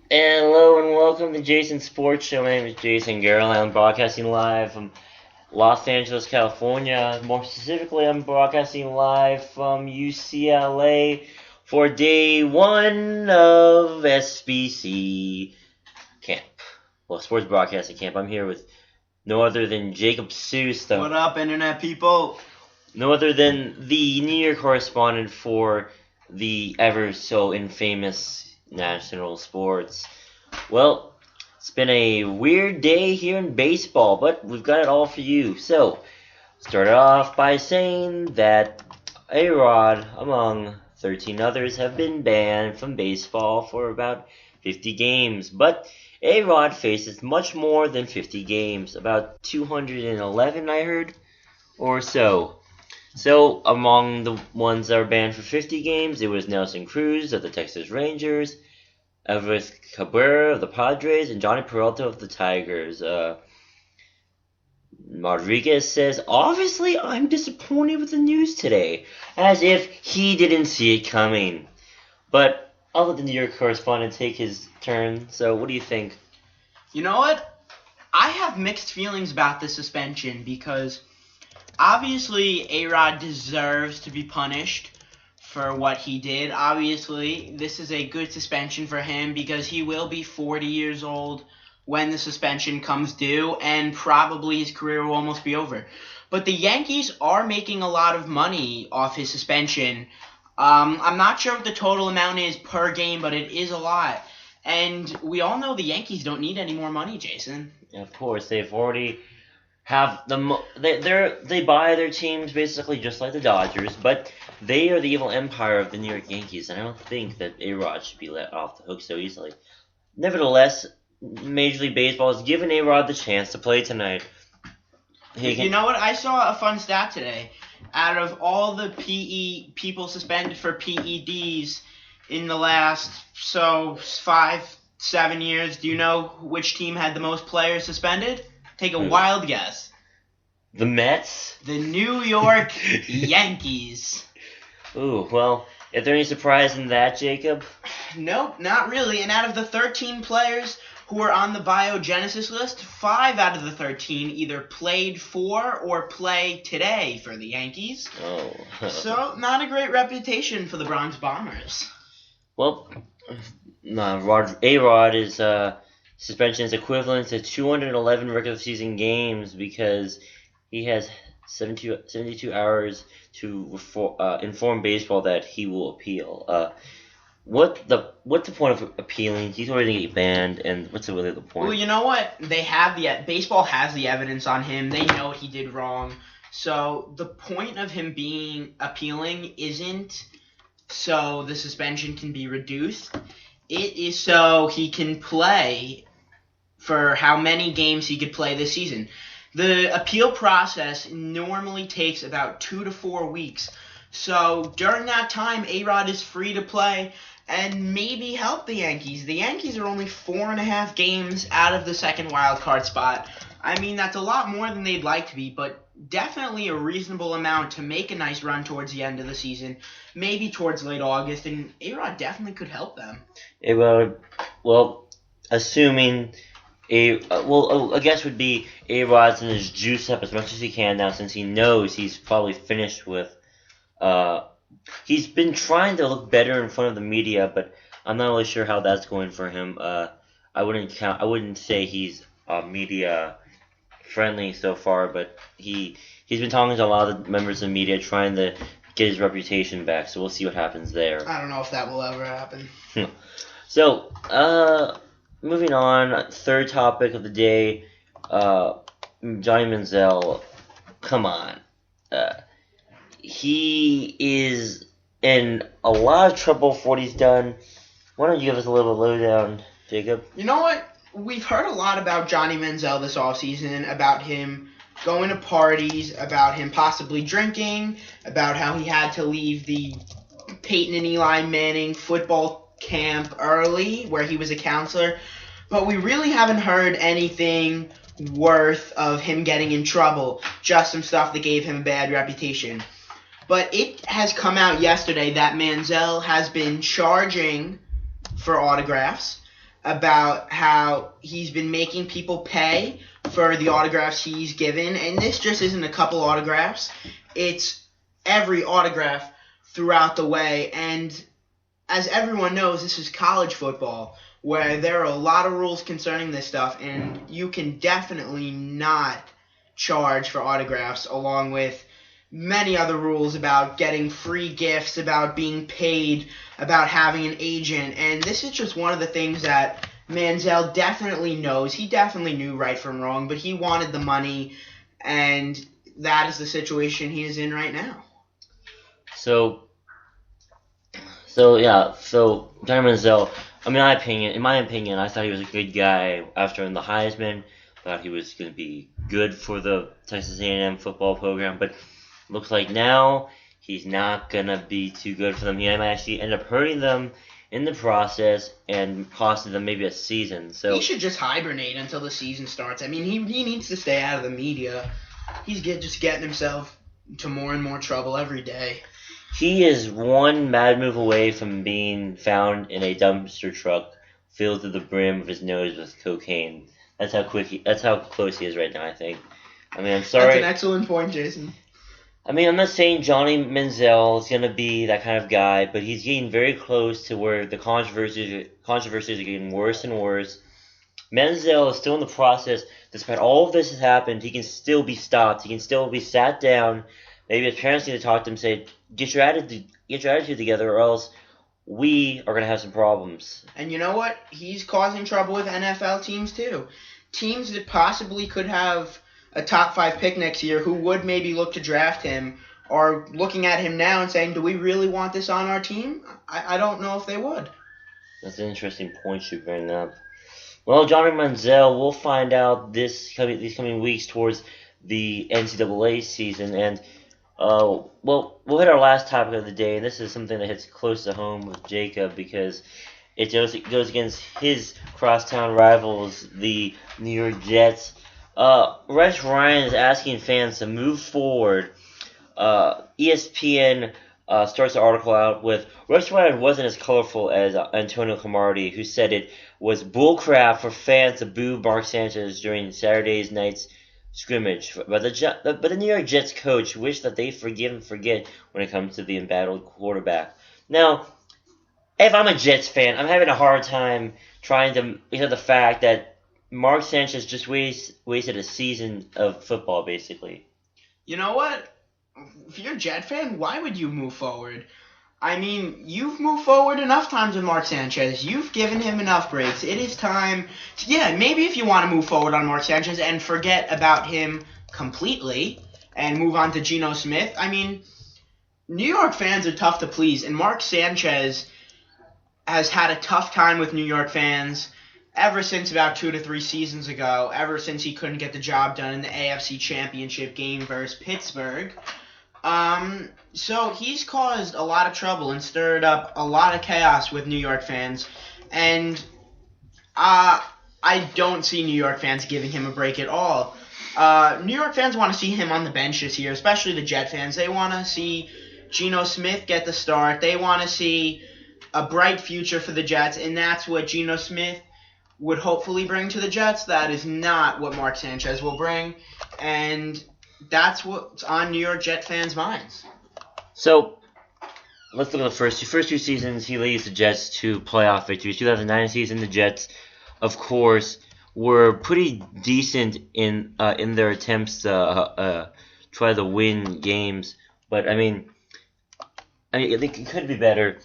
Hello and welcome to Jason's Sports Show. My name is Jason Garrell. I'm broadcasting live from Los Angeles, California. More specifically, I'm broadcasting live from UCLA for day one of SBC camp. Well, sports broadcasting camp. I'm here with no other than Dr.Seus, What up, internet people? no other than the New York correspondent for the ever so infamous national sports. Well, it's been a weird day here in baseball, but we've got it all for you. So, start off by saying that A-Rod, among 13 others, have been banned from baseball for about 50 games. But A-Rod faces much more than 50 games, about 211, I heard, or so. So, among the ones that were banned for 50 games, it was Nelson Cruz of the Texas Rangers, Everest Cabrera of the Padres, and Johnny Peralta of the Tigers. Rodriguez says, obviously, I'm disappointed with the news today, as if he didn't see it coming. But I'll let the New York correspondent take his turn. So, what do you think? You know what? I have mixed feelings about the suspension because obviously A-Rod deserves to be punished for what he did. Obviously, this is a good suspension for him because he will be 40 years old when the suspension comes due, and probably his career will almost be over. But the Yankees are making a lot of money off his suspension. I'm not sure what the total amount is per game, but it is a lot. And we all know the Yankees don't need any more money, Jason. Of course, they've already have they buy their teams basically just like the Dodgers, but they are the evil empire of the New York Yankees, and I don't think that A-Rod should be let off the hook so easily. Nevertheless, Major League Baseball has given A-Rod the chance to play tonight. You know what? I saw a fun stat today. Out of all the people suspended for PEDs in the last 5-7 years, do you know which team had the most players suspended? Take a wild guess. The Mets? The New York Yankees. Ooh, well, is there any surprise in that, Jacob? Nope, not really. And out of the 13 players who are on the biogenesis list, 5 out of the 13 either played for or play today for the Yankees. Oh. So, not a great reputation for the Bronx Bombers. Well, A-Rod is suspension is equivalent to 211 regular season games because he has 72 hours to inform baseball that he will appeal. What's the point of appealing? He's already going to get banned, and what's really the point? Well, you know what? Baseball has the evidence on him. They know what he did wrong. So the point of him appealing isn't so the suspension can be reduced. It is so he can play for how many games he could play this season. The appeal process normally takes about 2 to 4 weeks. So during that time, A-Rod is free to play and maybe help the Yankees. The Yankees are only 4.5 games out of the second wild card spot. I mean, that's a lot more than they'd like to be, but definitely a reasonable amount to make a nice run towards the end of the season, maybe towards late August, and A-Rod definitely could help them. Assuming a guess would be A-Rod's in his juice up as much as he can now, since he knows he's probably finished with. He's been trying to look better in front of the media, but I'm not really sure how that's going for him. I wouldn't say he's media friendly so far, but he's been talking to a lot of the members of the media, trying to get his reputation back. So we'll see what happens there. I don't know if that will ever happen. So, moving on, third topic of the day, Johnny Manziel. Come on. He is in a lot of trouble for what he's done. Why don't you give us a little lowdown, Jacob? You know what? We've heard a lot about Johnny Manziel this offseason, about him going to parties, about him possibly drinking, about how he had to leave the Peyton and Eli Manning football camp early, where he was a counselor. But we really haven't heard anything worth of him getting in trouble, just some stuff that gave him a bad reputation. But it has come out yesterday that Manziel has been charging for autographs. about how he's been making people pay for the autographs he's given, and this just isn't a couple autographs. It's every autograph throughout the way, and as everyone knows, this is college football, where there are a lot of rules concerning this stuff, and you can definitely not charge for autographs, along with many other rules about getting free gifts, about being paid, about having an agent, and this is just one of the things that Manziel definitely knows. He definitely knew right from wrong, but he wanted the money, and that is the situation he is in right now. So Johnny Manziel, in my opinion, I thought he was a good guy after winning the Heisman. Thought he was going to be good for the Texas A&M football program, but looks like now he's not going to be too good for them. He might actually end up hurting them in the process and costing them maybe a season. So he should just hibernate until the season starts. I mean, he needs to stay out of the media. He's just getting himself into more and more trouble every day. He is one bad move away from being found in a dumpster truck filled to the brim of his nose with cocaine. That's how close he is right now, I think. I mean, I'm sorry. That's an excellent point, Jason. I mean, I'm not saying Johnny Manziel is going to be that kind of guy, but he's getting very close to where the controversies are getting worse and worse. Manziel is still in the process. Despite all of this has happened, he can still be stopped. He can still be sat down. Maybe his parents need to talk to him and say, get your attitude together, or else we are going to have some problems. And you know what? He's causing trouble with NFL teams, too. Teams that possibly could have a top 5 pick next year who would maybe look to draft him are looking at him now and saying, do we really want this on our team? I don't know if they would. That's an interesting point you bring up. Well, Johnny Manziel, we'll find out these coming weeks towards the NCAA season, and we'll hit our last topic of the day, and this is something that hits close to home with Jacob because it goes against his crosstown rivals, the New York Jets. Rex Ryan is asking fans to move forward. ESPN starts the article out with, Rex Ryan wasn't as colorful as Antonio Cromartie, who said it was bullcrap for fans to boo Mark Sanchez during Saturday night's scrimmage. But the New York Jets coach wished that they forgive and forget when it comes to the embattled quarterback. Now, if I'm a Jets fan, I'm having a hard time trying to accept the fact that Mark Sanchez just wasted a season of football, basically. You know what? If you're a Jet fan, why would you move forward? I mean, you've moved forward enough times with Mark Sanchez. You've given him enough breaks. It is time maybe if you want to move forward on Mark Sanchez and forget about him completely and move on to Geno Smith. I mean, New York fans are tough to please, and Mark Sanchez has had a tough time with New York fans ever since about 2 to 3 seasons ago, ever since he couldn't get the job done in the AFC Championship game versus Pittsburgh. So he's caused a lot of trouble and stirred up a lot of chaos with New York fans, and I don't see New York fans giving him a break at all. New York fans want to see him on the bench this year, especially the Jet fans. They want to see Geno Smith get the start. They want to see a bright future for the Jets, and that's what Geno Smith would hopefully bring to the Jets. That is not what Mark Sanchez will bring, and that's what's on New York Jet fans' minds. So, let's look at the first 2 seasons. He leads the Jets to playoff victories. 2009 season, the Jets, of course, were pretty decent in their attempts to try to win games. But I think it could be better.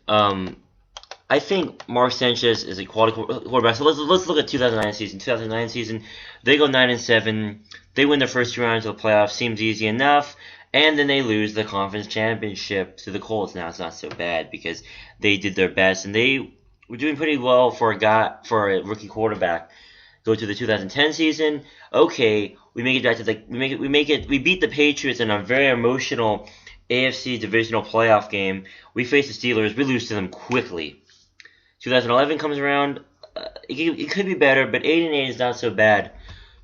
I think Mark Sanchez is a quality quarterback. So let's look at 2009 season. 2009 season, they go 9-7. They win their first 2 rounds of the playoffs. Seems easy enough. And then they lose the conference championship to the Colts. Now it's not so bad because they did their best and they were doing pretty well for a rookie quarterback. Go to the 2010 season. Okay, we make it back to we beat the Patriots in a very emotional AFC divisional playoff game. We face the Steelers. We lose to them quickly. 2011 comes around. It could be better, but 8-8 is not so bad.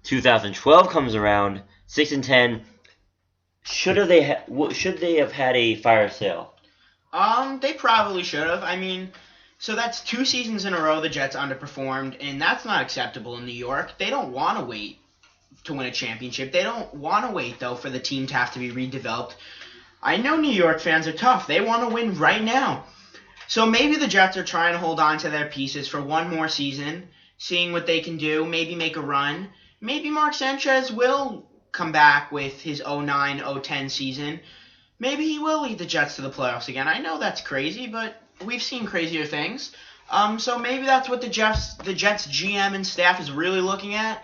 2012 comes around. 6-10. Should they have had a fire sale? They probably should have. I mean, So that's 2 seasons in a row the Jets underperformed, and that's not acceptable in New York. They don't want to wait to win a championship. They don't want to wait, though, for the team to have to be redeveloped. I know New York fans are tough. They want to win right now. So maybe the Jets are trying to hold on to their pieces for one more season, seeing what they can do, maybe make a run. Maybe Mark Sanchez will come back with his 09-010 season. Maybe he will lead the Jets to the playoffs again. I know that's crazy, but we've seen crazier things. So maybe that's what the Jets GM and staff is really looking at.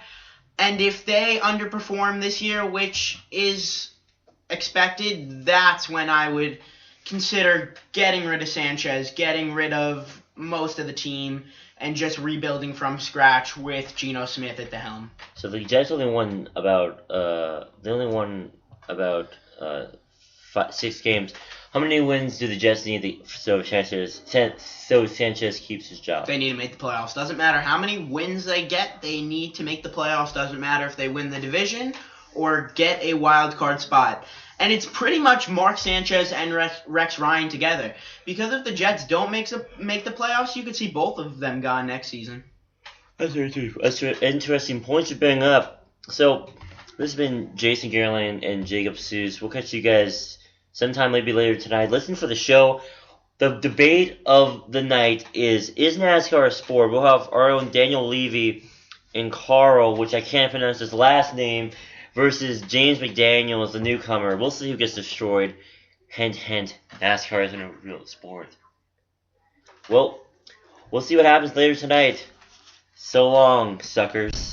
And if they underperform this year, which is expected, that's when I would consider getting rid of Sanchez, getting rid of most of the team, and just rebuilding from scratch with Geno Smith at the helm. So the Jets only won about 6 games. How many wins do the Jets need so Sanchez keeps his job? They need to make the playoffs. Doesn't matter how many wins they get, they need to make the playoffs. Doesn't matter if they win the division or get a wild card spot. And it's pretty much Mark Sanchez and Rex Ryan together. Because if the Jets don't make the playoffs, you could see both of them gone next season. That's an interesting point to bring up. So, this has been Jason Gerlin and Dr.Seus. We'll catch you guys sometime maybe later tonight. Listen for the show. The debate of the night is NASCAR a sport? We'll have our own Daniel Levy and Carl, which I can't pronounce his last name, versus James McDaniels, the newcomer. We'll see who gets destroyed. Hint, hint, NASCAR isn't a real sport. Well, we'll see what happens later tonight. So long, suckers.